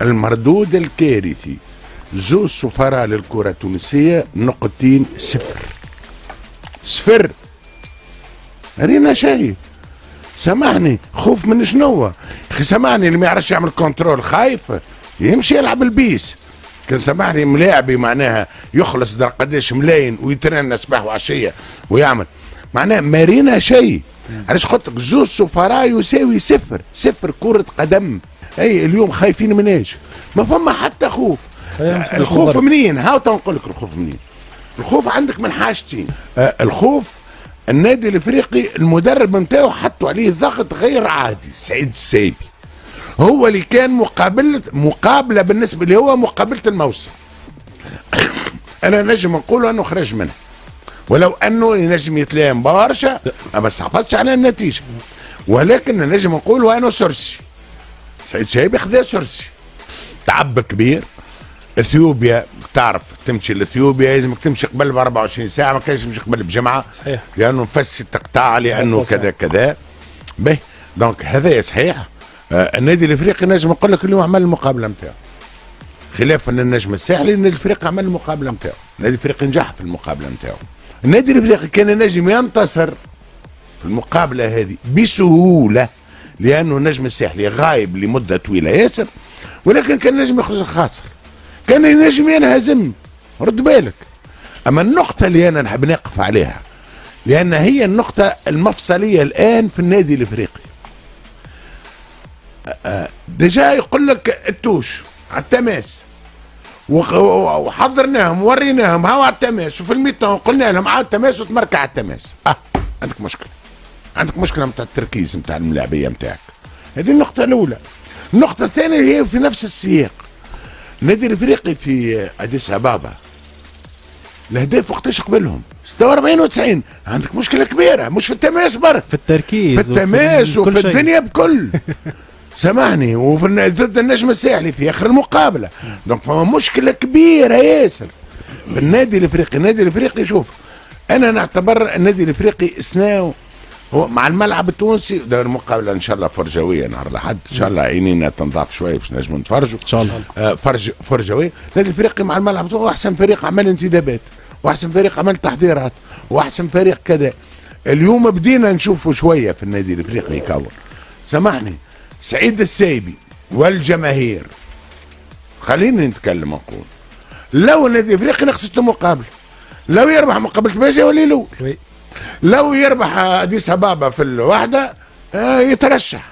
المردود الكارثي زوج سفراء للكرة التونسية نقطتين صفر. رينا شيء. سامحني، خوف من شنو؟ اخي سامحني، اللي ما يعرفش يعمل كنترول خايف يمشي يلعب البيس. كان سامحني ملاعبي معناها يخلص در قداش ملاين ويترن صباح وعشيه ويعمل معناها ما رينا شيء. علاش قلت لك زوج سفراء يساوي صفر كرة قدم. اي اليوم خايفين من ايش؟ ما فما حتى خوف. الخوف منين؟ هاو تنقول لك الخوف منين؟ الخوف عندك من حاجتين. الخوف النادي الافريقي المدرب نتاعو حطوا عليه ضغط غير عادي. سعيد السيبي هو اللي كان مقابله بالنسبه لي، هو مقابله الموسم. انا نجم نقول انه خرج منه، ولو انه ينجم يتلام برشا ما استحفظش على النتيجه، ولكن نجم نقول انه سرسي. سعيد السيبي خذا سرسي، تعب كبير. اثيوبيا تعرف تمشي لاثيوبيا لازمك تمشي قبل ب 24 ساعه، ما كانش تمشي قبل بجمعه صحيح، لانه نفسي تقطع، لانه كذا كذا. به دونك هذا صحيح. النادي الافريقي نجم نقول لك اليوم عمل المقابله نتاعو، خلافا النجم الساحلي. النادي الافريقي عمل المقابله نتاعو، النادي الافريقي نجح في المقابله نتاعو. النادي الافريقي كان نجم ينتصر في المقابله هذه بسهوله، لانه النجم الساحلي غايب لمده طويله ياسر، ولكن كان نجم يخرج خاسر، كان ينجم ينهزم. رد بالك. اما النقطه اللي انا نحب نقف عليها، لان هي النقطه المفصليه الان في النادي الافريقي. ديجا يقول لك التوش على التماس، وحضرناهم وريناهم هاو على التماس، وفي الميتون قلنا لهم على التماس وتمركع على التماس. عندك مشكله، عندك مشكله نتاع التركيز نتاع الملاعبيه نتاعك. هذه النقطه الاولى. النقطه الثانيه هي في نفس السياق. النادي الافريقي في اديس ابابا الاهداف وقتاش قبلهم 46 و90. عندك مشكله كبيره، مش في التماس برك، في التركيز، في التماس وفي الدنيا بكل. سامحني، وفي ضد النجم الساحلي في اخر المقابله. دونك فما مشكله كبيره ياسر في النادي الافريقي. النادي الافريقي شوف، انا نعتبر النادي الافريقي اسناو هو مع الملعب التونسي. دار المقابله ان شاء الله فرجويه نهار الاحد، ان شاء الله عينينا تنضاف شويه باش نجموا نتفرجوا ان شاء الله. فرجويه. النادي الافريقي مع الملعب التونسي هو احسن فريق عمل انتدابات، واحسن فريق عمل تحضيرات، واحسن فريق كذا. اليوم بدينا نشوفوا شويه في النادي الافريقي يكون. سامحني، سعيد السيبي والجماهير، خليني نتكلم نقول لو النادي الافريقي نقصت مقابله، لو يربح مقابله باجا يولي الاول، لو يربح اديس ابابا في الوحده يترشح،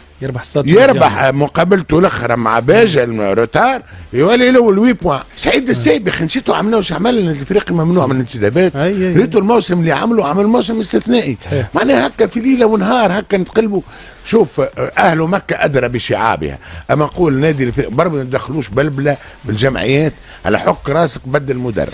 يربح مقابلته الاخرى مع باجا المروتار يولي الاول 8 بوان. سعيد السيبي نسيتوا عملوا واش عمل النادي الافريقي ممنوع من الانتدابات. ريتوا الموسم اللي عمل موسم استثنائي، معناها هكا في ليله ونهار هكا نتقلبوا. شوف اهل مكه ادرى بشعابها، اما نقول نادي الافريقي برضه ما ندخلوش بلبله بالجمعيات على حك راسك بدل المدرب.